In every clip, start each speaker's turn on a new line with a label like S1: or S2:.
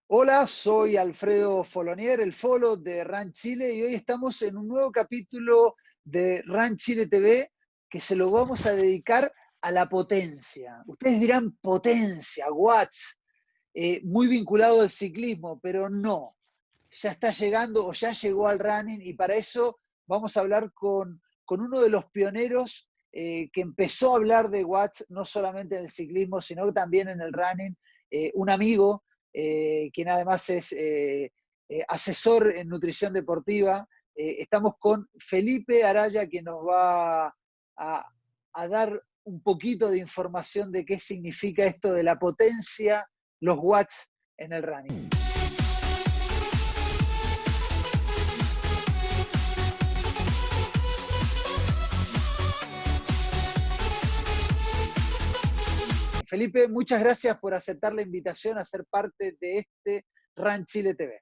S1: Hola, soy Alfredo Folonier, el Folo de RAN Chile, y hoy estamos en un nuevo capítulo de RAN Chile TV que se lo vamos a dedicar a la potencia. Ustedes dirán potencia, watts, muy vinculado al ciclismo, pero no. Ya está llegando o ya llegó al running y para eso vamos a hablar con uno de los pioneros que empezó a hablar de watts no solamente en el ciclismo, sino también en el running, un amigo quien además es asesor en nutrición deportiva. Estamos con Felipe Araya, quien nos va a dar un poquito de información de qué significa esto de la potencia, los watts en el running. Felipe, muchas gracias por aceptar la invitación a ser parte de este RAN Chile TV.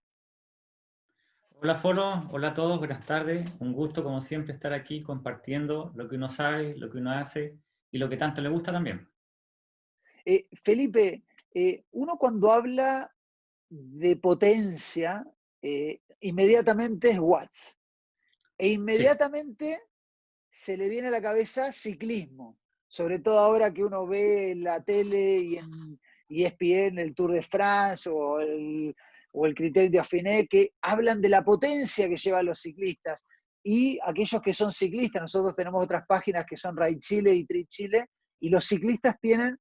S2: Hola Foro, hola a todos, buenas tardes. Un gusto como siempre estar aquí compartiendo lo que uno sabe, lo que uno hace y lo que tanto le gusta también.
S1: Felipe, uno cuando habla de potencia, inmediatamente es watts. E
S2: Sí,
S1: inmediatamente se le viene a la cabeza ciclismo, sobre todo ahora que uno ve en la tele y en ESPN el Tour de France o el Criterium de Dauphiné, que hablan de la potencia que llevan los ciclistas. Y aquellos que son ciclistas, nosotros tenemos otras páginas que son Ride Chile y Tri Chile, y los ciclistas tienen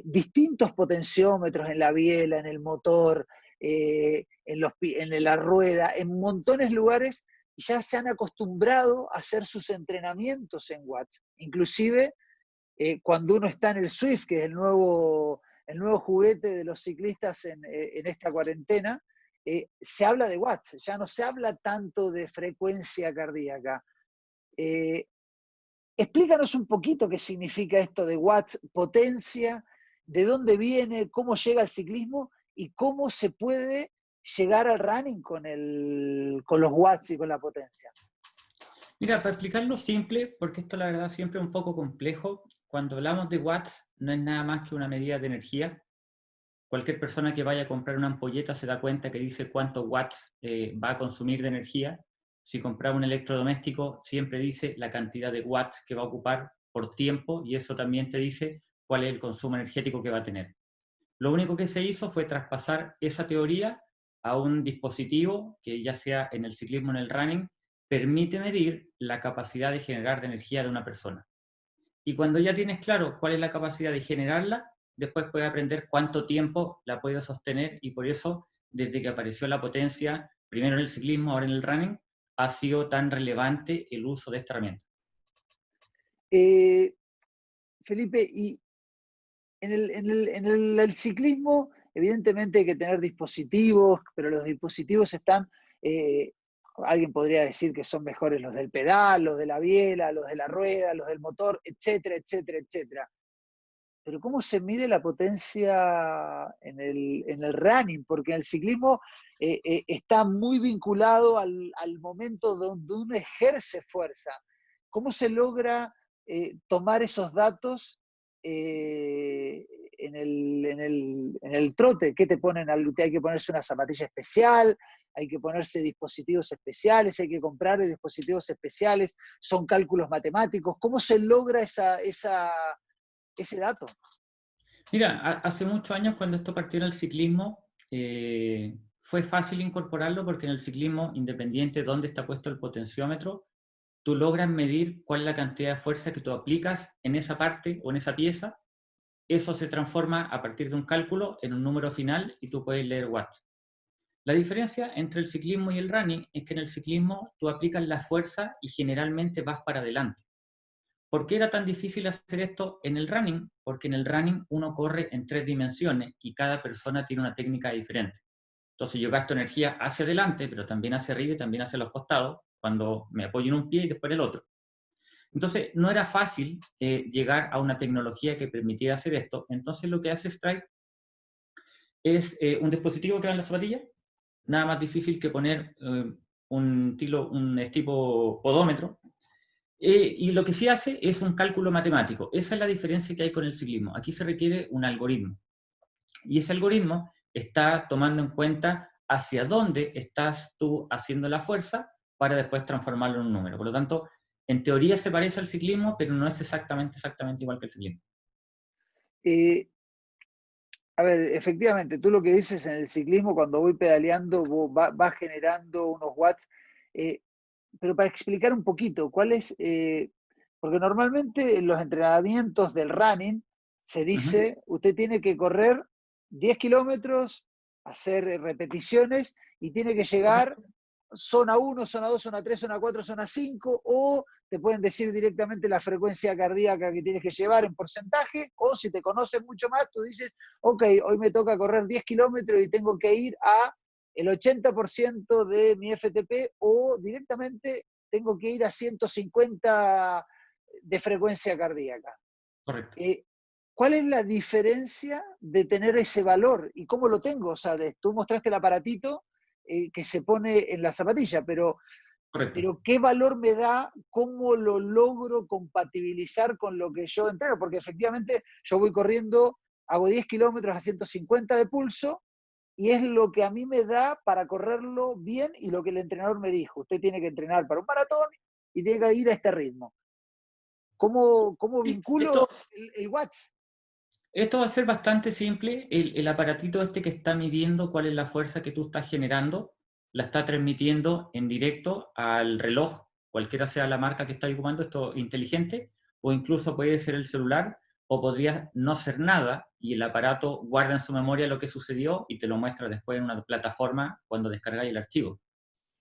S1: distintos potenciómetros en la biela, en el motor, en la rueda, en montones de lugares y ya se han acostumbrado a hacer sus entrenamientos en watts. Inclusive cuando uno está en el Swift, que es el nuevo juguete de los ciclistas en esta cuarentena, se habla de watts, ya no se habla tanto de frecuencia cardíaca. Eh, Explícanos un poquito qué significa esto de watts, potencia, de dónde viene, cómo llega al ciclismo y cómo se puede llegar al running con los watts y con la potencia.
S2: mira, para explicarlo simple, porque esto la verdad siempre es un poco complejo, cuando hablamos de watts no es nada más que una medida de energía. Cualquier persona que vaya a comprar una ampolleta se da cuenta que dice cuántos watts va a consumir de energía. Si compra un electrodoméstico, siempre dice la cantidad de watts que va a ocupar por tiempo y eso también te dice cuál es el consumo energético que va a tener. Lo único que se hizo fue traspasar esa teoría a un dispositivo que ya sea en el ciclismo o en el running, permite medir la capacidad de generar de energía de una persona. Y cuando ya tienes claro cuál es la capacidad de generarla, después puedes aprender cuánto tiempo la puedes sostener y por eso, desde que apareció la potencia, primero en el ciclismo, ahora en el running, ha sido tan relevante el uso de esta herramienta.
S1: Eh, Felipe, y el ciclismo, evidentemente hay que tener dispositivos, pero los dispositivos están, eh, alguien podría decir que son mejores los del pedal, los de la biela, los de la rueda, los del motor, etcétera, etcétera, etcétera. Pero ¿cómo se mide la potencia en el running? Porque en el ciclismo está muy vinculado al momento donde uno ejerce fuerza. ¿Cómo se logra tomar esos datos en el trote? ¿Qué te ponen? Hay que ponerse una zapatilla especial, hay que ponerse dispositivos especiales, hay que comprar dispositivos especiales, son cálculos matemáticos. ¿Cómo se logra ese dato?
S2: Mira, hace muchos años cuando esto partió en el ciclismo, fue fácil incorporarlo porque en el ciclismo, independiente de dónde está puesto el potenciómetro, tú logras medir cuál es la cantidad de fuerza que tú aplicas en esa parte o en esa pieza. Eso se transforma a partir de un cálculo en un número final y tú puedes leer watts. La diferencia entre el ciclismo y el running es que en el ciclismo tú aplicas la fuerza y generalmente vas para adelante. ¿Por qué era tan difícil hacer esto en el running? Porque en el running uno corre en 3 dimensiones y cada persona tiene una técnica diferente. Entonces yo gasto energía hacia adelante, pero también hacia arriba y también hacia los costados, cuando me apoyo en un pie y después en el otro. Entonces no era fácil llegar a una tecnología que permitiera hacer esto. Entonces lo que hace Stride es un dispositivo que va en la zapatilla, nada más difícil que poner un tipo podómetro. Y lo que sí hace es un cálculo matemático. Esa es la diferencia que hay con el ciclismo. Aquí se requiere un algoritmo. Y ese algoritmo está tomando en cuenta hacia dónde estás tú haciendo la fuerza para después transformarlo en un número. Por lo tanto, en teoría se parece al ciclismo, pero no es exactamente igual que el ciclismo.
S1: Eh, a ver, efectivamente, tú lo que dices en el ciclismo, cuando voy pedaleando, vas generando unos watts, eh, pero para explicar un poquito, ¿cuál es? Porque normalmente en los entrenamientos del running se
S2: Ujú.
S1: dice, usted tiene que correr 10 kilómetros, hacer repeticiones y tiene que llegar
S2: Correcto.
S1: zona 1, zona 2, zona 3, zona 4, zona 5, o te pueden decir directamente la frecuencia cardíaca que tienes que llevar en porcentaje, o si te conocen mucho más, tú dices, ok, hoy me toca correr 10 kilómetros y tengo que ir a el 80% de mi FTP, o directamente tengo que ir a 150 de frecuencia cardíaca.
S2: Correcto.
S1: Eh, ¿Cuál es la diferencia de tener ese valor y cómo lo tengo? O sea, tú mostraste el aparatito que se pone en la zapatilla,
S2: Correcto.
S1: pero ¿qué valor me da? ¿Cómo lo logro compatibilizar con lo que yo entreno? Porque efectivamente yo voy corriendo, hago 10 kilómetros a 150 de pulso y es lo que a mí me da para correrlo bien y lo que el entrenador me dijo. Usted tiene que entrenar para un maratón y tiene que ir a este ritmo. ¿Cómo
S2: Sí, esto,
S1: vinculo el watts?
S2: esto va a ser bastante simple. El aparatito este que está midiendo cuál es la fuerza que tú estás generando, la está transmitiendo en directo al reloj, cualquiera sea la marca que está ocupando, esto inteligente, o incluso puede ser el celular, o podría no ser nada, y el aparato guarda en su memoria lo que sucedió y te lo muestra después en una plataforma cuando descargáis el archivo.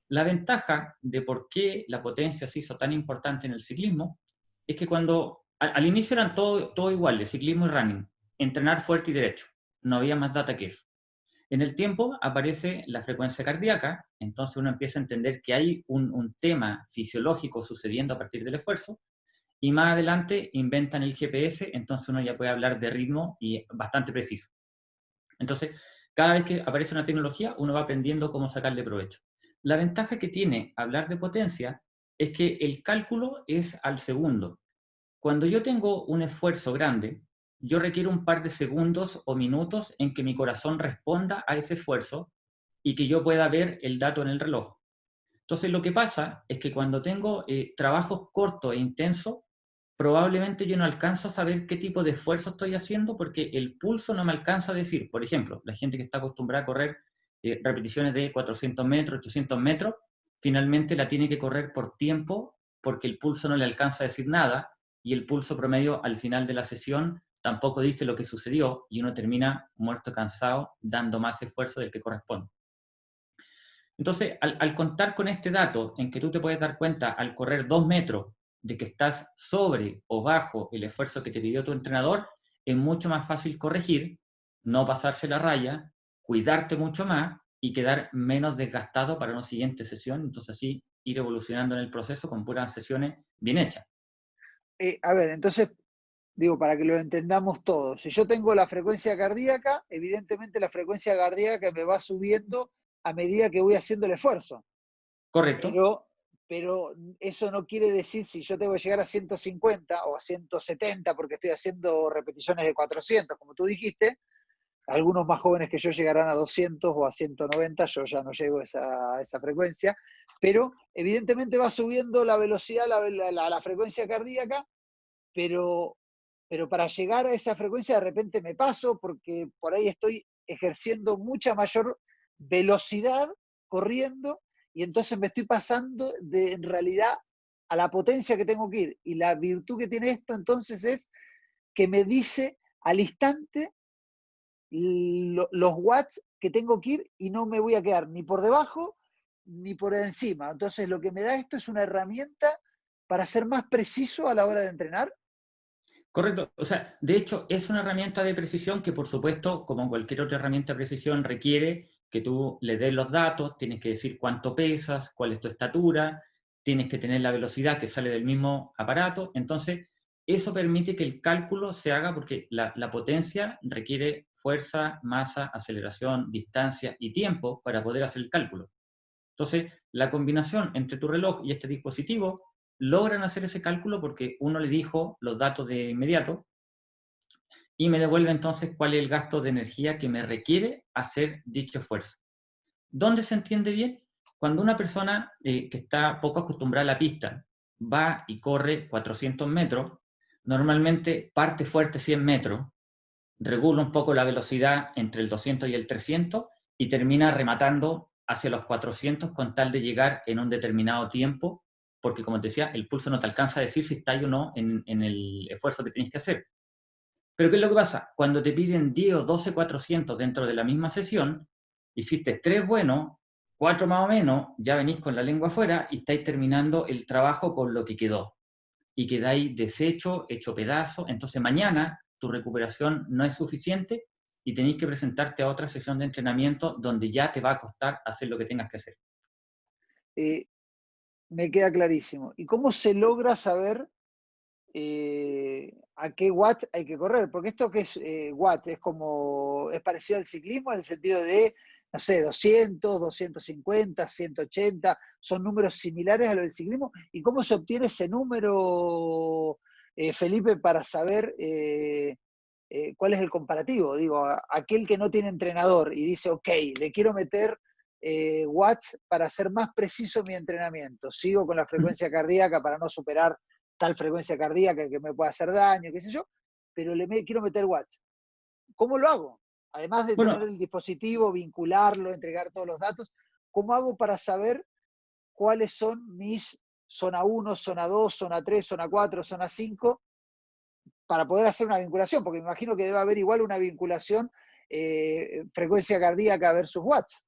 S2: La ventaja de por qué la potencia se hizo tan importante en el ciclismo es que cuando al inicio eran todo iguales, ciclismo y running, entrenar fuerte y derecho, no había más data que eso. En el tiempo aparece la frecuencia cardíaca, entonces uno empieza a entender que hay un tema fisiológico sucediendo a partir del esfuerzo, y más adelante inventan el GPS, entonces uno ya puede hablar de ritmo y bastante preciso. Entonces, cada vez que aparece una tecnología, uno va aprendiendo cómo sacarle provecho. La ventaja que tiene hablar de potencia es que el cálculo es al segundo. Cuando yo tengo un esfuerzo grande, yo requiero un par de segundos o minutos en que mi corazón responda a ese esfuerzo y que yo pueda ver el dato en el reloj. Entonces, lo que pasa es que cuando tengo trabajos cortos e intensos, probablemente yo no alcanzo a saber qué tipo de esfuerzo estoy haciendo porque el pulso no me alcanza a decir. Por ejemplo, la gente que está acostumbrada a correr repeticiones de 400 metros, 800 metros, finalmente la tiene que correr por tiempo porque el pulso no le alcanza a decir nada y el pulso promedio al final de la sesión tampoco dice lo que sucedió y uno termina muerto cansado dando más esfuerzo del que corresponde. Entonces, al contar con este dato en que tú te puedes dar cuenta al correr 2 metros de que estás sobre o bajo el esfuerzo que te pidió tu entrenador, es mucho más fácil corregir, no pasarse la raya, cuidarte mucho más y quedar menos desgastado para una siguiente sesión. Entonces, así ir evolucionando en el proceso con puras sesiones bien hechas.
S1: A ver, entonces, digo, para que lo entendamos todos, si yo tengo la frecuencia cardíaca, evidentemente la frecuencia cardíaca me va subiendo a medida que voy haciendo el esfuerzo.
S2: ¿Correcto?
S1: Pero eso no quiere decir si yo tengo que llegar a 150 o a 170 porque estoy haciendo repeticiones de 400, como tú dijiste, algunos más jóvenes que yo llegarán a 200 o a 190, yo ya no llego a esa frecuencia, pero evidentemente va subiendo la velocidad, la frecuencia cardíaca, pero, pero para llegar a esa frecuencia de repente me paso porque por ahí estoy ejerciendo mucha mayor velocidad corriendo y entonces me estoy pasando en realidad a la potencia que tengo que ir. Y la virtud que tiene esto entonces es que me dice al instante los watts que tengo que ir y no me voy a quedar ni por debajo ni por encima. Entonces lo que me da esto es una herramienta para ser más preciso a la hora de entrenar.
S2: Correcto. O sea, de hecho, es una herramienta de precisión que, por supuesto, como cualquier otra herramienta de precisión, requiere que tú le des los datos, tienes que decir cuánto pesas, cuál es tu estatura, tienes que tener la velocidad que sale del mismo aparato. Entonces, eso permite que el cálculo se haga porque la potencia requiere fuerza, masa, aceleración, distancia y tiempo para poder hacer el cálculo. Entonces, la combinación entre tu reloj y este dispositivo logran hacer ese cálculo porque uno le dijo los datos de inmediato y me devuelve entonces cuál es el gasto de energía que me requiere hacer dicho esfuerzo. ¿Dónde se entiende bien? Cuando una persona que está poco acostumbrada a la pista va y corre 400 metros, normalmente parte fuerte 100 metros, regula un poco la velocidad entre el 200 y el 300 y termina rematando hacia los 400 con tal de llegar en un determinado tiempo, porque como te decía, el pulso no te alcanza a decir si está o no en el esfuerzo que tienes que hacer. Pero ¿qué es lo que pasa? Cuando te piden 10 o 12 400 dentro de la misma sesión, hiciste 3 buenos, 4 más o menos, ya venís con la lengua afuera y estáis terminando el trabajo con lo que quedó. Y quedáis deshecho, hecho pedazo. Entonces mañana tu recuperación no es suficiente y tenéis que presentarte a otra sesión de entrenamiento donde ya te va a costar hacer lo que tengas que hacer.
S1: Me queda clarísimo. ¿Y cómo se logra saber a qué watt hay que correr? Porque esto que es watt es parecido al ciclismo en el sentido de, no sé, 200, 250, 180, son números similares a lo del ciclismo. ¿Y cómo se obtiene ese número, Felipe, para saber cuál es el comparativo? Digo, aquel que no tiene entrenador y dice, ok, le quiero meter watts para ser más preciso mi entrenamiento. Sigo con la frecuencia cardíaca para no superar tal frecuencia cardíaca que me pueda hacer daño, qué sé yo, pero quiero meter watts. ¿Cómo lo hago? Además de tener
S2: Bueno,
S1: el dispositivo, vincularlo, entregar todos los datos, ¿cómo hago para saber cuáles son mis zona 1, zona 2, zona 3, zona 4, zona 5, para poder hacer una vinculación? Porque me imagino que debe haber igual una vinculación frecuencia cardíaca versus watts.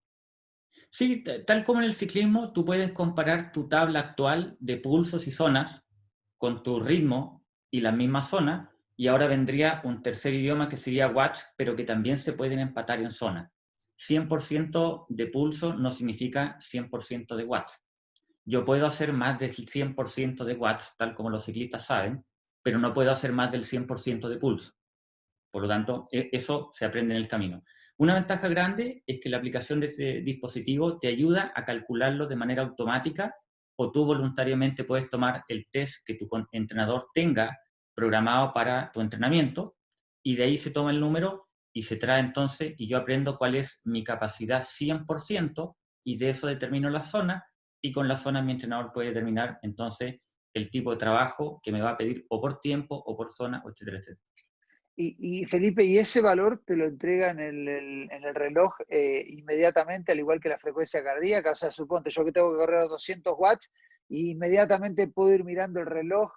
S2: sí, tal como en el ciclismo, tú puedes comparar tu tabla actual de pulsos y zonas con tu ritmo y la misma zona, y ahora vendría un tercer idioma que sería watts, pero que también se pueden empatar en zona. 100% de pulso no significa 100% de watts. Yo puedo hacer más del 100% de watts, tal como los ciclistas saben, pero no puedo hacer más del 100% de pulso. Por lo tanto, eso se aprende en el camino. Una ventaja grande es que la aplicación de este dispositivo te ayuda a calcularlo de manera automática o tú voluntariamente puedes tomar el test que tu entrenador tenga programado para tu entrenamiento y de ahí se toma el número y se trae entonces y yo aprendo cuál es mi capacidad 100% y de eso determino la zona y con la zona mi entrenador puede determinar entonces el tipo de trabajo que me va a pedir o por tiempo o por zona, etcétera, etcétera.
S1: Y Felipe, ¿y ese valor te lo entrega en el reloj inmediatamente, al igual que la frecuencia cardíaca? O sea, suponte yo que tengo que correr a 200 watts y inmediatamente puedo ir mirando el reloj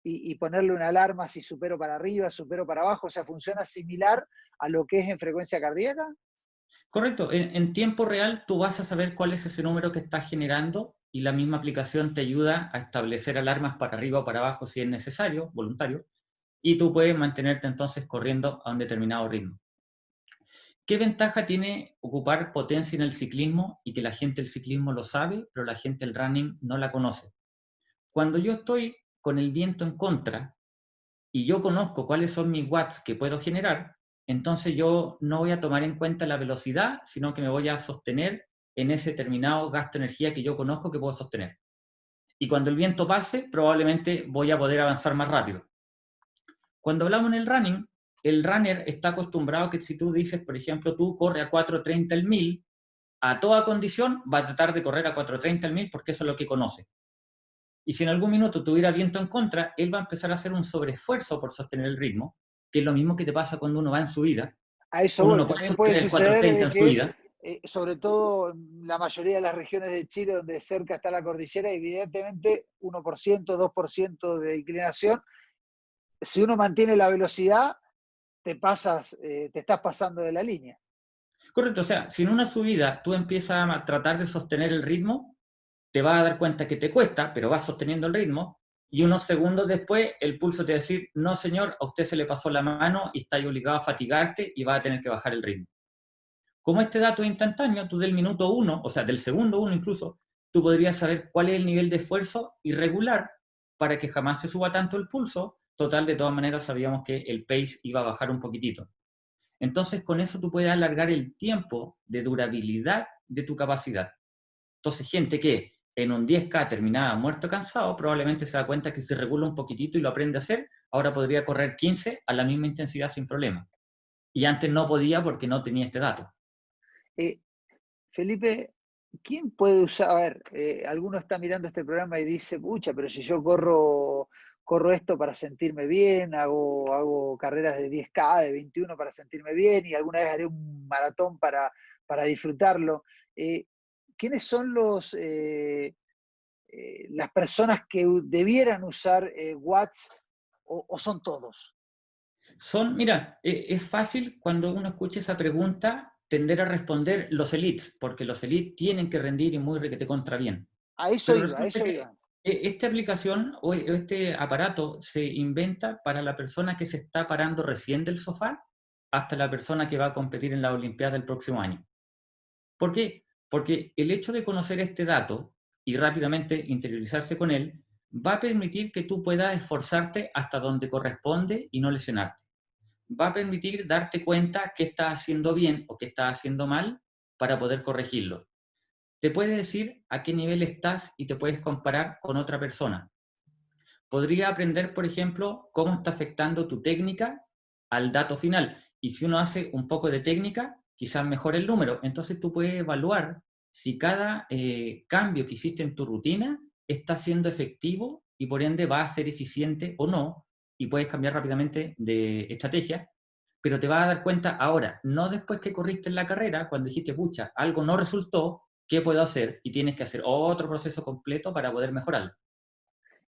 S1: y ponerle una alarma si supero para arriba, supero para abajo. O sea, ¿funciona similar a lo que es en frecuencia cardíaca?
S2: Correcto, en tiempo real tú vas a saber cuál es ese número que estás generando y la misma aplicación te ayuda a establecer alarmas para arriba o para abajo si es necesario, voluntario, y tú puedes mantenerte entonces corriendo a un determinado ritmo. ¿Qué ventaja tiene ocupar potencia en el ciclismo y que la gente del ciclismo lo sabe, pero la gente del running no la conoce? Cuando yo estoy con el viento en contra y yo conozco cuáles son mis watts que puedo generar, entonces yo no voy a tomar en cuenta la velocidad, sino que me voy a sostener en ese determinado gasto de energía que yo conozco que puedo sostener. Y cuando el viento pase, probablemente voy a poder avanzar más rápido. Cuando hablamos en el runner está acostumbrado a que si tú dices, por ejemplo, tú corre a 4:30 el 1000, a toda condición va a tratar de correr a 4:30 el 1000 porque eso es lo que conoce. Y si en algún minuto tuviera viento en contra, él va a empezar a hacer un sobreesfuerzo por sostener el ritmo, que es lo mismo que te pasa cuando uno va en subida.
S1: A eso
S2: Uno
S1: voy.
S2: no puede
S1: También puede
S2: correr
S1: suceder
S2: 4:30
S1: de
S2: en
S1: que,
S2: subida.
S1: sobre todo en la mayoría de las regiones de Chile donde cerca está la cordillera, evidentemente 1%, 2% de inclinación. Si uno mantiene la velocidad, te estás pasando de la línea.
S2: Correcto, o sea, si en una subida tú empiezas a tratar de sostener el ritmo, te vas a dar cuenta que te cuesta, pero vas sosteniendo el ritmo, y unos segundos después el pulso te va a decir, no señor, a usted se le pasó la mano y está obligado a fatigarte y va a tener que bajar el ritmo. Como este dato es instantáneo, tú del minuto 1, o sea, del segundo 1 incluso, tú podrías saber cuál es el nivel de esfuerzo irregular para que jamás se suba tanto el pulso. Total, de todas maneras, sabíamos que el pace iba a bajar un poquitito. Entonces, con eso tú puedes alargar el tiempo de durabilidad de tu capacidad. Entonces, gente que en un 10K terminaba muerto cansado, probablemente se da cuenta que se regula un poquitito y lo aprende a hacer, ahora podría correr 15 a la misma intensidad sin problema. Y antes no podía porque no tenía este dato.
S1: Felipe, ¿quién puede usar? A ver, alguno está mirando este programa y dice, pucha, pero si yo corro esto para sentirme bien, hago carreras de 10K, de 21 para sentirme bien, y alguna vez haré un maratón para disfrutarlo. ¿Quiénes son las personas que debieran usar watts o son todos?
S2: Mira, es fácil cuando uno escucha esa pregunta tender a responder los elites, porque los elites tienen que rendir y muy requete contra bien.
S1: A eso
S2: Pero
S1: iba, a
S2: resulta
S1: eso
S2: que
S1: iba.
S2: esta aplicación o este aparato se inventa para la persona que se está parando recién del sofá hasta la persona que va a competir en la Olimpiada del próximo año. ¿Por qué? Porque el hecho de conocer este dato y rápidamente interiorizarse con él va a permitir que tú puedas esforzarte hasta donde corresponde y no lesionarte. Va a permitir darte cuenta qué estás haciendo bien o qué estás haciendo mal para poder corregirlo. Te puede decir a qué nivel estás y te puedes comparar con otra persona. Podría aprender, por ejemplo, cómo está afectando tu técnica al dato final. Y si uno hace un poco de técnica, quizás mejore el número. Entonces tú puedes evaluar si cada cambio que hiciste en tu rutina está siendo efectivo y por ende va a ser eficiente o no, y puedes cambiar rápidamente de estrategia, pero te vas a dar cuenta ahora, no después que corriste en la carrera, cuando dijiste, pucha, algo no resultó, ¿qué puedo hacer? Y tienes que hacer otro proceso completo para poder mejorarlo.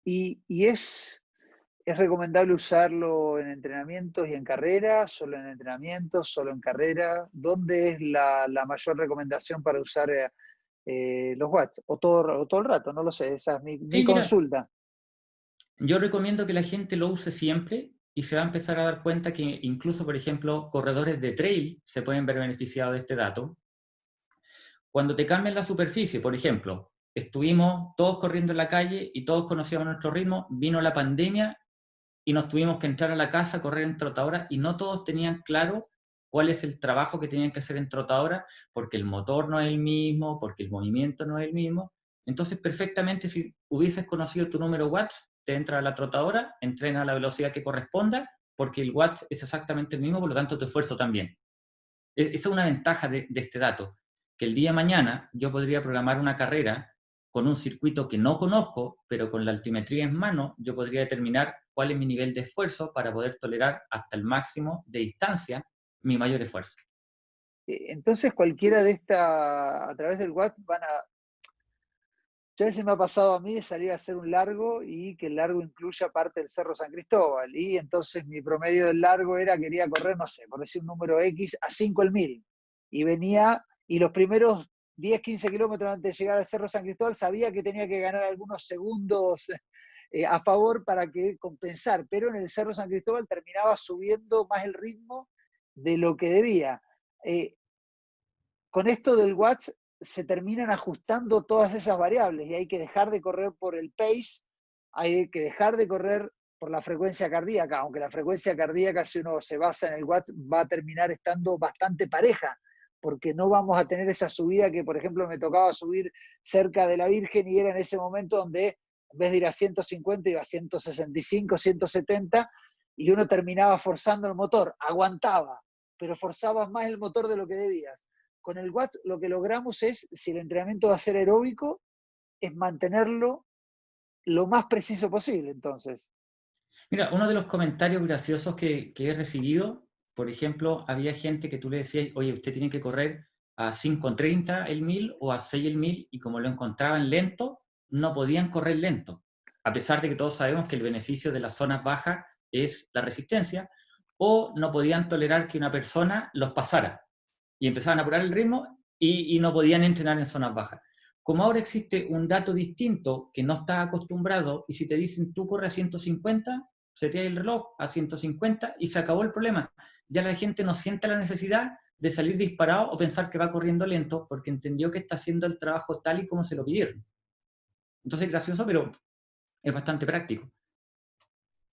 S1: Y es recomendable usarlo en entrenamientos y en carreras, solo en entrenamientos, solo en carrera. ¿Dónde es la mayor recomendación para usar los watts? O todo el rato, no lo sé, esa es mi
S2: Sí, mira,
S1: consulta.
S2: yo recomiendo que la gente lo use siempre y se va a empezar a dar cuenta que incluso, por ejemplo, corredores de trail se pueden ver beneficiados de este dato. Cuando te cambian la superficie, por ejemplo, estuvimos todos corriendo en la calle y todos conocíamos nuestro ritmo, vino la pandemia y nos tuvimos que entrar a la casa, correr en trotadora y no todos tenían claro cuál es el trabajo que tenían que hacer en trotadora porque el motor no es el mismo, porque el movimiento no es el mismo. Entonces, perfectamente, si hubieses conocido tu número watts, te entra a la trotadora, entrena a la velocidad que corresponda, porque el watt es exactamente el mismo, por lo tanto tu esfuerzo también. Esa es una ventaja de este dato, que el día de mañana yo podría programar una carrera con un circuito que no conozco, pero con la altimetría en mano, yo podría determinar cuál es mi nivel de esfuerzo para poder tolerar hasta el máximo de distancia mi mayor esfuerzo.
S1: Entonces cualquiera de estas, a través del watt, van a... Ya a veces me ha pasado a mí de salir a hacer un largo y que el largo incluya parte del Cerro San Cristóbal. Y entonces mi promedio del largo era, quería correr, no sé, por decir un número X, a 5 el 1000. Y venía, y los primeros 10, 15 kilómetros antes de llegar al Cerro San Cristóbal sabía que tenía que ganar algunos segundos a favor para que compensar. Pero en el Cerro San Cristóbal terminaba subiendo más el ritmo de lo que debía. Eh, con esto del watts se terminan ajustando todas esas variables y hay que dejar de correr por el pace, hay que dejar de correr por la frecuencia cardíaca, aunque la frecuencia cardíaca, si uno se basa en el watts, va a terminar estando bastante pareja, porque no vamos a tener esa subida que, por ejemplo, me tocaba subir cerca de la Virgen y era en ese momento donde en vez de ir a 150 iba a 165, 170 y uno terminaba forzando el motor, aguantaba, pero forzabas más el motor de lo que debías. Con el watts lo que logramos es, si el entrenamiento va a ser aeróbico, es mantenerlo lo más preciso posible, entonces.
S2: Mira, uno de los comentarios graciosos que he recibido, por ejemplo, había gente que tú le decías, oye, usted tiene que correr a 5:30 el 1000 o a 6 el 1000, y como lo encontraban lento, no podían correr lento, a pesar de que todos sabemos que el beneficio de las zonas bajas es la resistencia, o no podían tolerar que una persona los pasara, y empezaban a apurar el ritmo y no podían entrenar en zonas bajas. Como ahora existe un dato distinto que no estás acostumbrado, y si te dicen tú corres a 150, setea el reloj a 150 y se acabó el problema. Ya la gente no siente la necesidad de salir disparado o pensar que va corriendo lento porque entendió que está haciendo el trabajo tal y como se lo pidieron. Entonces, gracioso, pero es bastante práctico.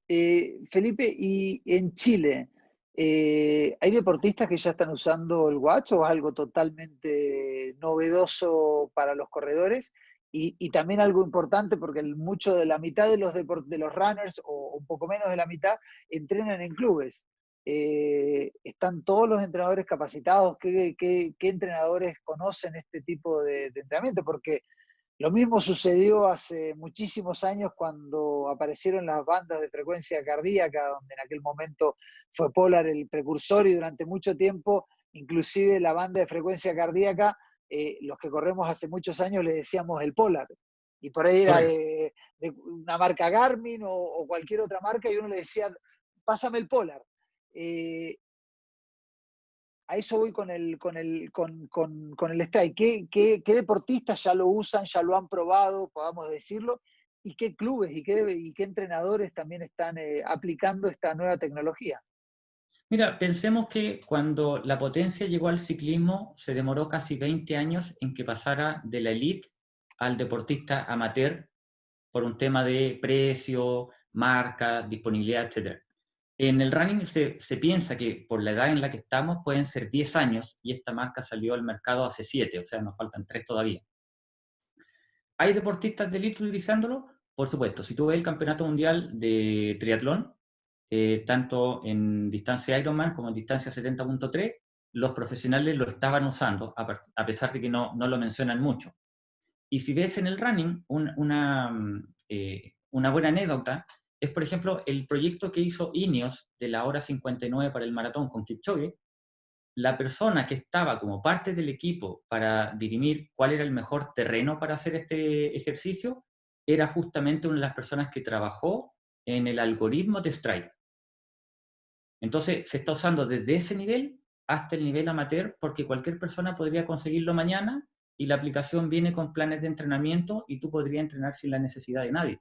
S1: Felipe, ¿y en Chile hay deportistas que ya están usando el watch o es algo totalmente novedoso para los corredores? Y también algo importante, porque mucho de la mitad de de los runners, o un poco menos de la mitad, entrenan en clubes. ¿Están todos los entrenadores capacitados? ¿Qué entrenadores conocen este tipo de entrenamiento? Porque lo mismo sucedió hace muchísimos años cuando aparecieron las bandas de frecuencia cardíaca, donde en aquel momento fue Polar el precursor, y durante mucho tiempo, inclusive la banda de frecuencia cardíaca, los que corremos hace muchos años le decíamos el Polar. Y por ahí era
S2: Correcto.
S1: de una marca Garmin o cualquier otra marca, y uno le decía, pásame el Polar. A eso voy con el strike. ¿Qué deportistas ya lo usan, ya lo han probado, podamos decirlo? ¿Y qué clubes y qué entrenadores también están aplicando esta nueva tecnología?
S2: Mira, pensemos que cuando la potencia llegó al ciclismo, se demoró casi 20 años en que pasara de la elite al deportista amateur por un tema de precio, marca, disponibilidad, etc. En el running se piensa que por la edad en la que estamos pueden ser 10 años y esta marca salió al mercado hace 7, o sea, nos faltan 3 todavía. ¿Hay deportistas de elite utilizándolo? Por supuesto, si tú ves el campeonato mundial de triatlón, tanto en distancia Ironman como en distancia 70.3, los profesionales lo estaban usando, a pesar de que no lo mencionan mucho. Y si ves en el running, una buena anécdota es, por ejemplo, el proyecto que hizo Ineos de la hora 59 para el maratón con Kipchoge. La persona que estaba como parte del equipo para dirimir cuál era el mejor terreno para hacer este ejercicio era justamente una de las personas que trabajó en el algoritmo de Stride. Entonces, se está usando desde ese nivel hasta el nivel amateur, porque cualquier persona podría conseguirlo mañana y la aplicación viene con planes de entrenamiento y tú podrías entrenar sin la necesidad de nadie.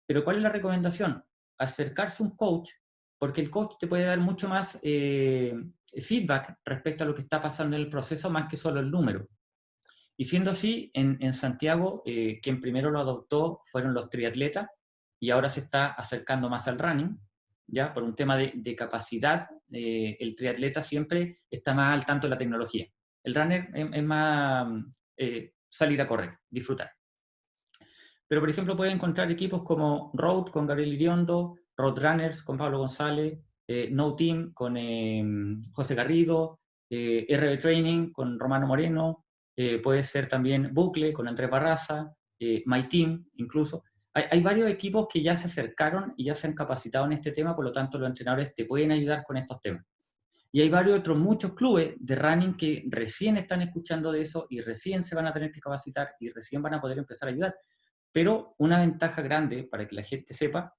S2: Pero ¿cuál es la recomendación? Acercarse a un coach, porque el coach te puede dar mucho más feedback respecto a lo que está pasando en el proceso, más que solo el número. Y siendo así, en Santiago, quien primero lo adoptó fueron los triatletas y ahora se está acercando más al running, ¿ya? Por un tema de capacidad, el triatleta siempre está más al tanto de la tecnología. El runner es más salir a correr, disfrutar. Pero, por ejemplo, puede encontrar equipos como Road con Gabriel Iriondo, Road Runners con Pablo González, No Team con José Garrido, RB Training con Romano Moreno, puede ser también Bucle con Andrés Barraza, My Team incluso. Hay varios equipos que ya se acercaron y ya se han capacitado en este tema, por lo tanto los entrenadores te pueden ayudar con estos temas. Y hay varios otros, muchos clubes de running que recién están escuchando de eso y recién se van a tener que capacitar y recién van a poder empezar a ayudar. Pero una ventaja grande, para que la gente sepa,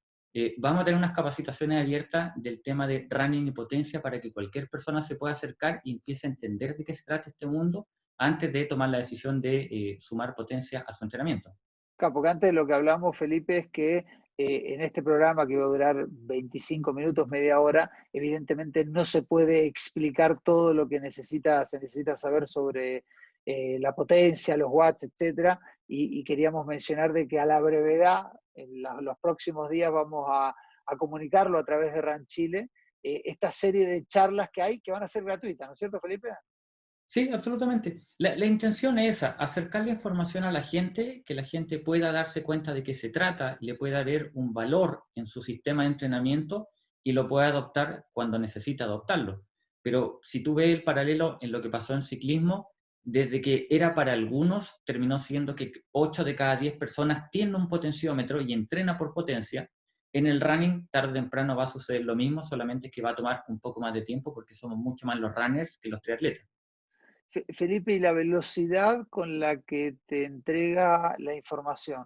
S2: vamos a tener unas capacitaciones abiertas del tema de running y potencia para que cualquier persona se pueda acercar y empiece a entender de qué se trata este mundo antes de tomar la decisión de sumar potencia a su entrenamiento.
S1: Porque antes de lo que hablamos, Felipe, es que en este programa, que va a durar 25 minutos, media hora, evidentemente no se puede explicar todo lo que se necesita saber sobre la potencia, los watts, etcétera, y queríamos mencionar de que a la brevedad, en los próximos días, vamos a comunicarlo a través de RAN Chile, esta serie de charlas que hay, que van a ser gratuitas, ¿no es cierto, Felipe?
S2: Sí, absolutamente. La intención es esa, acercar la información a la gente, que la gente pueda darse cuenta de qué se trata, le pueda ver un valor en su sistema de entrenamiento y lo pueda adoptar cuando necesita adoptarlo. Pero si tú ves el paralelo en lo que pasó en ciclismo, desde que era para algunos, terminó siendo que 8 de cada 10 personas tienen un potenciómetro y entrena por potencia. En el running, tarde o temprano va a suceder lo mismo, solamente que va a tomar un poco más de tiempo porque somos mucho más los runners que los triatletas.
S1: Felipe, y la velocidad con la que te entrega la información.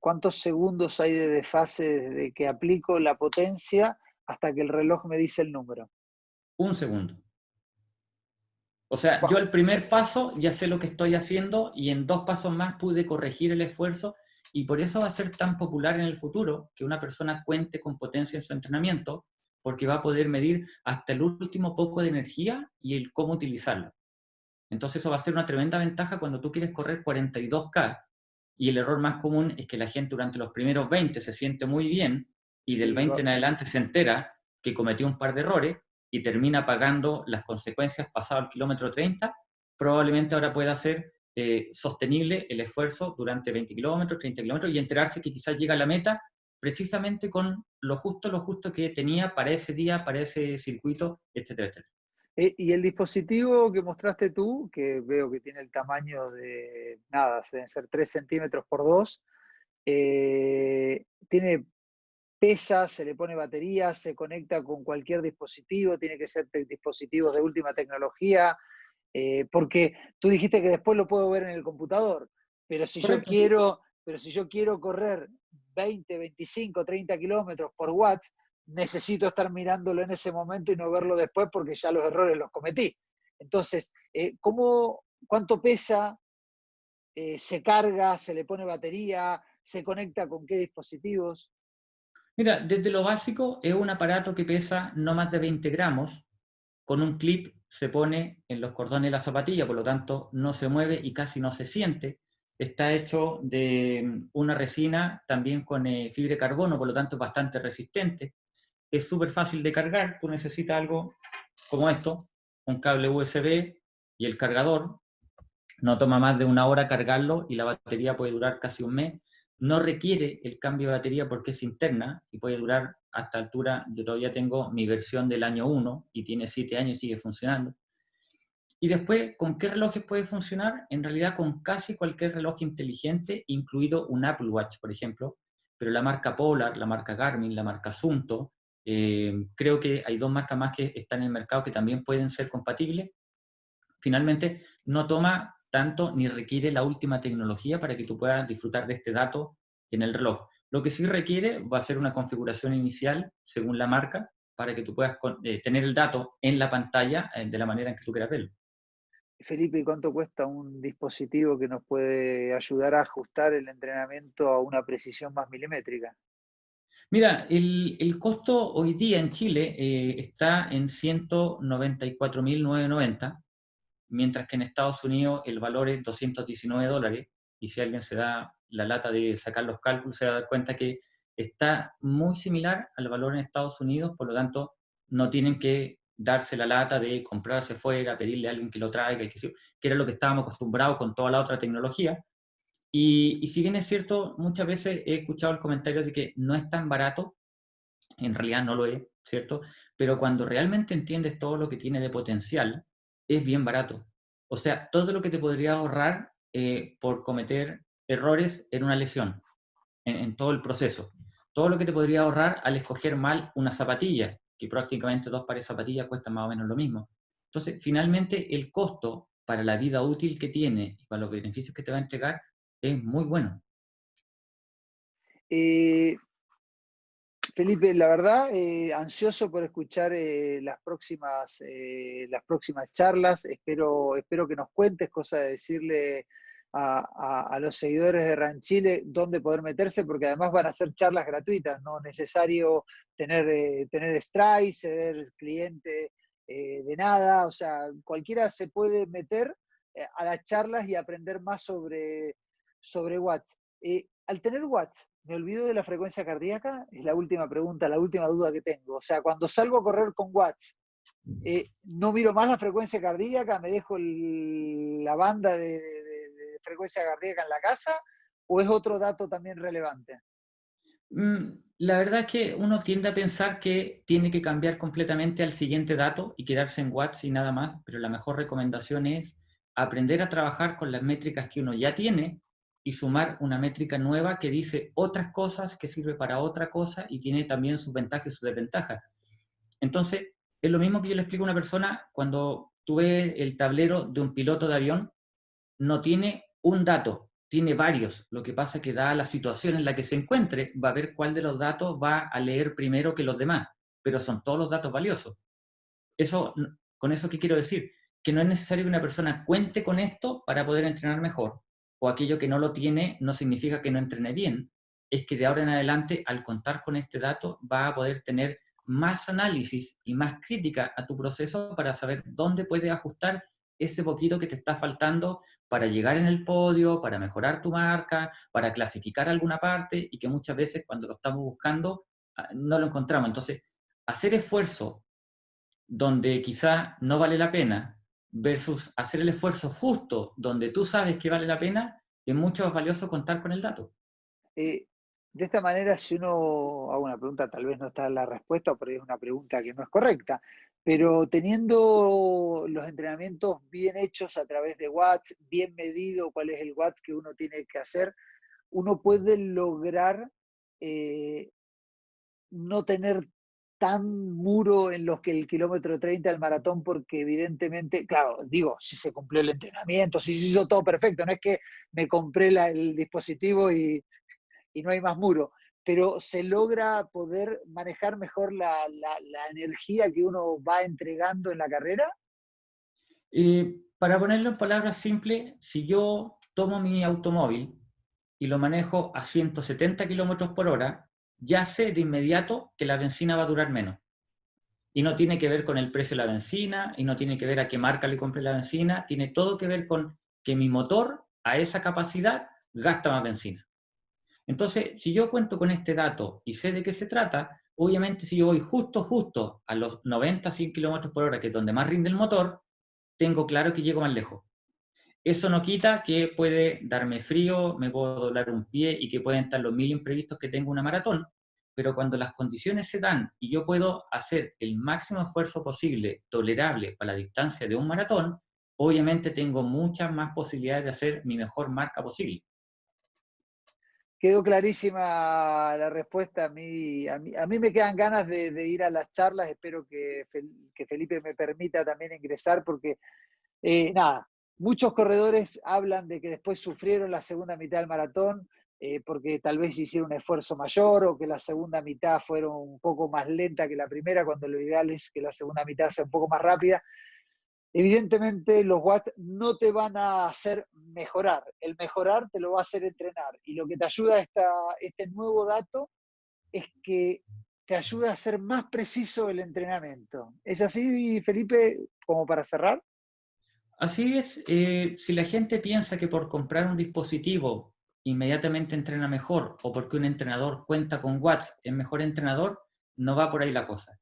S1: ¿Cuántos segundos hay de desfase desde que aplico la potencia hasta que el reloj me dice el número?
S2: Un segundo. O sea, yo
S1: Wow.
S2: el primer paso ya sé lo que estoy haciendo y en 2 pasos más pude corregir el esfuerzo y por eso va a ser tan popular en el futuro que una persona cuente con potencia en su entrenamiento porque va a poder medir hasta el último poco de energía y el cómo utilizarlo. Entonces eso va a ser una tremenda ventaja cuando tú quieres correr 42K y el error más común es que la gente durante los primeros 20 se siente muy bien y del
S1: Y
S2: 20 en adelante se entera que cometió un par de errores y termina pagando las consecuencias pasado el kilómetro 30, probablemente ahora pueda hacer sostenible el esfuerzo durante 20 kilómetros, 30 kilómetros y enterarse que quizás llega a la meta precisamente con lo justo que tenía para ese día, para ese circuito, etcétera, etcétera.
S1: Y el dispositivo que mostraste tú, que veo que tiene el tamaño de, nada, deben ser 3 centímetros por 2, tiene pesa, se le pone batería, se conecta con cualquier dispositivo, tiene que ser dispositivos de última tecnología, porque tú dijiste que después lo puedo ver en el computador, pero
S2: Correcto.
S1: si yo quiero correr 20, 25, 30 kilómetros por watts, necesito estar mirándolo en ese momento y no verlo después porque ya los errores los cometí. Entonces, ¿cuánto pesa? ¿Se carga? ¿Se le pone batería? ¿Se conecta con qué dispositivos?
S2: Mira, desde lo básico es un aparato que pesa no más de 20 gramos, con un clip se pone en los cordones de la zapatilla, por lo tanto no se mueve y casi no se siente. Está hecho de una resina también con fibra de carbono, por lo tanto es bastante resistente. Es súper fácil de cargar, tú necesitas algo como esto, un cable USB y el cargador. No toma más de una hora cargarlo y la batería puede durar casi un mes. No requiere el cambio de batería porque es interna y puede durar hasta altura. Yo todavía tengo mi versión del año 1 y tiene 7 años y sigue funcionando. Y después, ¿con qué relojes puede funcionar? En realidad con casi cualquier reloj inteligente, incluido un Apple Watch, por ejemplo, pero la marca Polar, la marca Garmin, la marca Sunto, creo que hay dos marcas más que están en el mercado que también pueden ser compatibles. Finalmente, no toma tanto ni requiere la última tecnología para que tú puedas disfrutar de este dato en el reloj. Lo que sí requiere va a ser una configuración inicial según la marca para que tú puedas tener el dato en la pantalla de la manera en que tú quieras verlo.
S1: Felipe, ¿y cuánto cuesta un dispositivo que nos puede ayudar a ajustar el entrenamiento a una precisión más milimétrica?
S2: Mira, el costo hoy día en Chile está en 194.990, mientras que en Estados Unidos el valor es $219, y si alguien se da la lata de sacar los cálculos, se va a dar cuenta que está muy similar al valor en Estados Unidos, por lo tanto, no tienen que darse la lata de comprarse fuera, pedirle a alguien que lo traiga, que era lo que estábamos acostumbrados con toda la otra tecnología. Y si bien es cierto, muchas veces he escuchado el comentario de que no es tan barato, en realidad no lo es, ¿cierto? Pero cuando realmente entiendes todo lo que tiene de potencial, es bien barato. O sea, todo lo que te podría ahorrar por cometer errores en una lesión, en todo el proceso. Todo lo que te podría ahorrar al escoger mal una zapatilla, que prácticamente dos pares de zapatillas cuestan más o menos lo mismo. Entonces, finalmente, el costo para la vida útil que tiene y para los beneficios que te va a entregar es muy bueno.
S1: Eh, Felipe, la verdad, ansioso por escuchar las próximas charlas. Espero que nos cuentes, cosa de decirle a los seguidores de Ranchile dónde poder meterse, porque además van a ser charlas gratuitas, no es necesario tener Stripe, ser cliente de nada. O sea, cualquiera se puede meter a las charlas y aprender más sobre Watts. Al tener Watts, ¿me olvido de la frecuencia cardíaca? Es la última pregunta, la última duda que tengo. O sea, cuando salgo a correr con Watts, no miro más la frecuencia cardíaca, me dejo la banda de frecuencia cardíaca en la casa, ¿o es otro dato también relevante?
S2: La verdad es que uno tiende a pensar que tiene que cambiar completamente al siguiente dato y quedarse en watts y nada más, pero la mejor recomendación es aprender a trabajar con las métricas que uno ya tiene y sumar una métrica nueva que dice otras cosas, que sirve para otra cosa y tiene también sus ventajas y sus desventajas. Entonces, es lo mismo que yo le explico a una persona cuando tú ves el tablero de un piloto de avión, no tiene un dato, tiene varios. Lo que pasa es que dada la situación en la que se encuentre, va a ver cuál de los datos va a leer primero que los demás, pero son todos los datos valiosos. Eso, ¿con eso qué quiero decir? Que no es necesario que una persona cuente con esto para poder entrenar mejor, o aquello que no lo tiene no significa que no entrene bien, es que de ahora en adelante, al contar con este dato, va a poder tener más análisis y más crítica a tu proceso para saber dónde puedes ajustar ese poquito que te está faltando para llegar en el podio, para mejorar tu marca, para clasificar alguna parte y que muchas veces cuando lo estamos buscando no lo encontramos. Entonces, hacer esfuerzo donde quizás no vale la pena versus hacer el esfuerzo justo donde tú sabes que vale la pena, es mucho más valioso contar con el dato.
S1: De esta manera, si uno hago una pregunta, tal vez no está la respuesta, o por ahí es una pregunta que no es correcta, pero teniendo los entrenamientos bien hechos a través de watts, bien medido cuál es el watts que uno tiene que hacer, uno puede lograr no tener tan muro en los que el kilómetro 30 del maratón, porque evidentemente, claro, digo, si se cumplió el entrenamiento, si se hizo todo perfecto, no es que me compré el dispositivo y no hay más muro, pero se logra poder manejar mejor la energía que uno va entregando en la carrera.
S2: Para ponerlo en palabras simples, si yo tomo mi automóvil y lo manejo a 170 kilómetros por hora, ya sé de inmediato que la benzina va a durar menos. Y no tiene que ver con el precio de la benzina, y no tiene que ver a qué marca le compré la benzina, tiene todo que ver con que mi motor a esa capacidad gasta más benzina. Entonces, si yo cuento con este dato y sé de qué se trata, obviamente si yo voy justo a los 90, 100 kilómetros por hora, que es donde más rinde el motor, tengo claro que llego más lejos. Eso no quita que puede darme frío, me puedo doblar un pie y que pueden estar los 1000 imprevistos que tengo una maratón, pero cuando las condiciones se dan y yo puedo hacer el máximo esfuerzo posible, tolerable para la distancia de un maratón, obviamente tengo muchas más posibilidades de hacer mi mejor marca posible.
S1: Quedó clarísima la respuesta. A mí me quedan ganas de ir a las charlas. Espero que Felipe me permita también ingresar, porque nada, muchos corredores hablan de que después sufrieron la segunda mitad del maratón, porque tal vez hicieron un esfuerzo mayor, o que la segunda mitad fueron un poco más lenta que la primera, cuando lo ideal es que la segunda mitad sea un poco más rápida. Evidentemente los watts no te van a hacer mejorar, el mejorar te lo va a hacer entrenar, y lo que te ayuda este nuevo dato es que te ayuda a ser más preciso el entrenamiento. ¿Es así, Felipe, como para cerrar?
S2: Así es, si la gente piensa que por comprar un dispositivo inmediatamente entrena mejor, o porque un entrenador cuenta con watts es mejor entrenador, no va por ahí la cosa.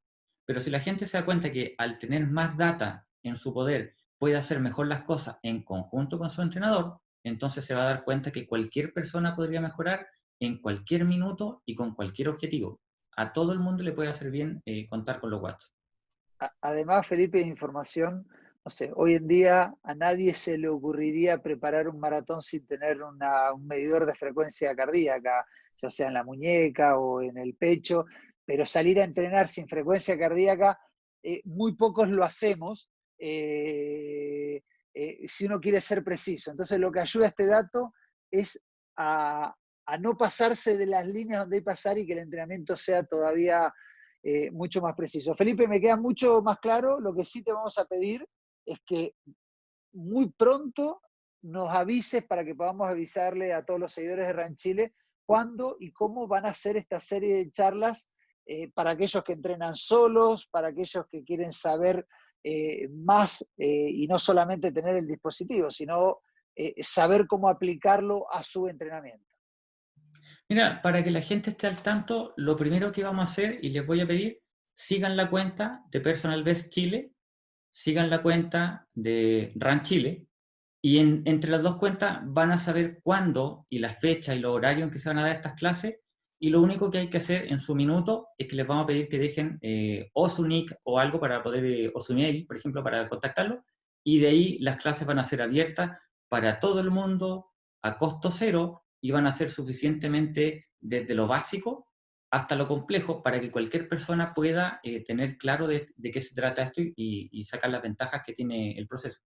S2: Pero si la gente se da cuenta que al tener más data en su poder puede hacer mejor las cosas en conjunto con su entrenador, entonces se va a dar cuenta que cualquier persona podría mejorar en cualquier minuto y con cualquier objetivo. A todo el mundo le puede hacer bien contar con los watts.
S1: Además, Felipe, información, no sé, hoy en día a nadie se le ocurriría preparar un maratón sin tener un medidor de frecuencia cardíaca, ya sea en la muñeca o en el pecho, pero salir a entrenar sin frecuencia cardíaca, muy pocos lo hacemos, si uno quiere ser preciso. Entonces, lo que ayuda a este dato es a no pasarse de las líneas donde hay que pasar, y que el entrenamiento sea todavía mucho más preciso. Felipe, me queda mucho más claro. Lo que sí te vamos a pedir es que muy pronto nos avises, para que podamos avisarle a todos los seguidores de Run Chile cuándo y cómo van a hacer esta serie de charlas, para aquellos que entrenan solos, para aquellos que quieren saber más, y no solamente tener el dispositivo, sino saber cómo aplicarlo a su entrenamiento.
S2: Mira, para que la gente esté al tanto, lo primero que vamos a hacer, y les voy a pedir, sigan la cuenta de Personal Best Chile, sigan la cuenta de Run Chile, y entre las dos cuentas van a saber cuándo y la fecha y los horarios en que se van a dar estas clases, y lo único que hay que hacer en su minuto es que les vamos a pedir que dejen o su nick o algo para poder, o su mail, por ejemplo, para contactarlo, y de ahí las clases van a ser abiertas para todo el mundo a costo cero, y van a ser suficientemente desde lo básico hasta lo complejo para que cualquier persona pueda tener claro de qué se trata esto y sacar las ventajas que tiene el proceso.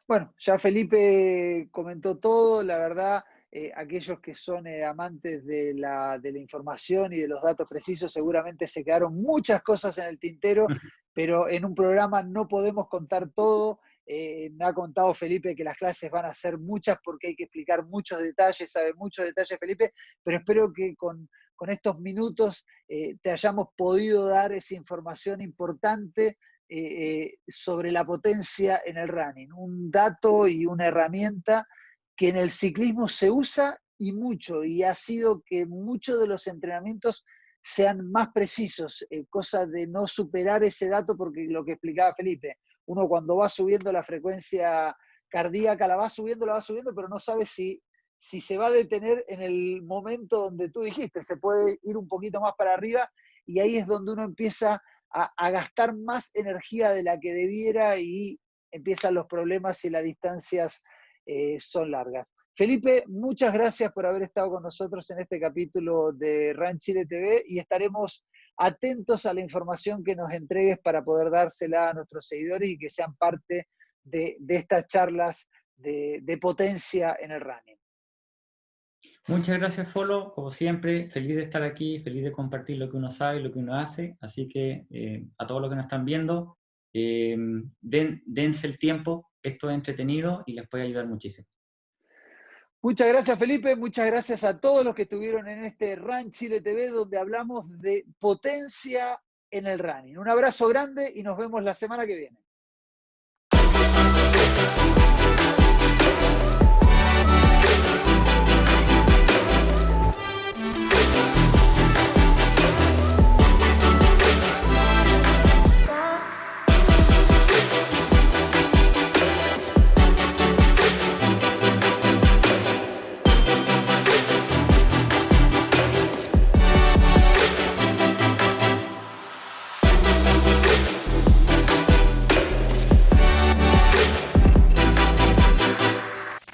S1: Bueno, ya Felipe comentó todo. La verdad, aquellos que son amantes de la información y de los datos precisos, seguramente se quedaron muchas cosas en el tintero, pero en un programa no podemos contar todo. Me ha contado Felipe que las clases van a ser muchas, porque hay que explicar muchos detalles, sabe muchos detalles Felipe, pero espero que con estos minutos te hayamos podido dar esa información importante sobre la potencia en el running, un dato y una herramienta que en el ciclismo se usa y mucho, y ha sido que muchos de los entrenamientos sean más precisos, cosa de no superar ese dato, porque lo que explicaba Felipe, uno cuando va subiendo la frecuencia cardíaca, la va subiendo, pero no sabe si se va a detener en el momento donde tú dijiste, se puede ir un poquito más para arriba, y ahí es donde uno empieza a gastar más energía de la que debiera y empiezan los problemas y las distancias son largas. Felipe, muchas gracias por haber estado con nosotros en este capítulo de Run Chile TV y estaremos atentos a la información que nos entregues para poder dársela a nuestros seguidores y que sean parte de estas charlas de potencia en el running.
S2: Muchas gracias, Folo. Como siempre, feliz de estar aquí, feliz de compartir lo que uno sabe y lo que uno hace. Así que a todos los que nos están viendo, dense el tiempo, esto es entretenido y les puede ayudar muchísimo.
S1: Muchas gracias, Felipe. Muchas gracias a todos los que estuvieron en este Run Chile TV, donde hablamos de potencia en el running. Un abrazo grande y nos vemos la semana que viene.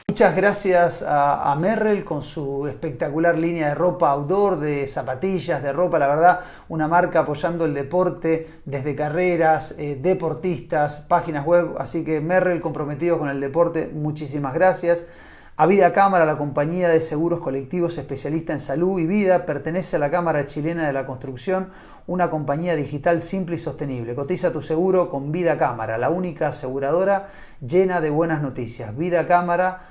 S3: Muchas gracias a Merrell con su espectacular línea de ropa outdoor, de zapatillas, de ropa, la verdad, una marca apoyando el deporte desde carreras, deportistas, páginas web, así que Merrell comprometido con el deporte, muchísimas gracias. A Vida Cámara, la compañía de seguros colectivos especialista en salud y vida, pertenece a la Cámara Chilena de la Construcción, una compañía digital simple y sostenible. Cotiza tu seguro con Vida Cámara, la única aseguradora llena de buenas noticias. vidacámara.cl.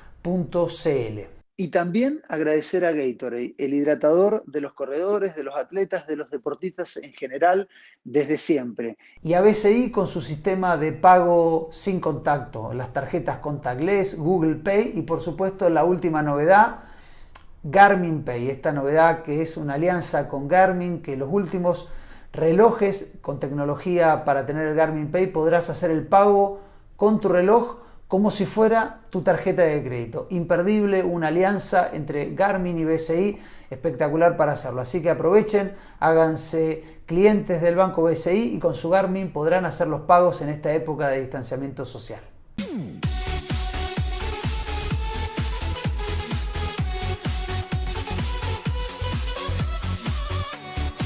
S3: Y también agradecer a Gatorade, el hidratador de los corredores, de los atletas, de los deportistas en general, desde siempre. Y a BCI con su sistema de pago sin contacto, las tarjetas contactless, Google Pay y por supuesto la última novedad, Garmin Pay. Esta novedad que es una alianza con Garmin, que los últimos relojes con tecnología para tener el Garmin Pay podrás hacer el pago con tu reloj como si fuera tu tarjeta de crédito. Imperdible, una alianza entre Garmin y BCI, espectacular para hacerlo. Así que aprovechen, háganse clientes del banco BCI y con su Garmin podrán hacer los pagos en esta época de distanciamiento social.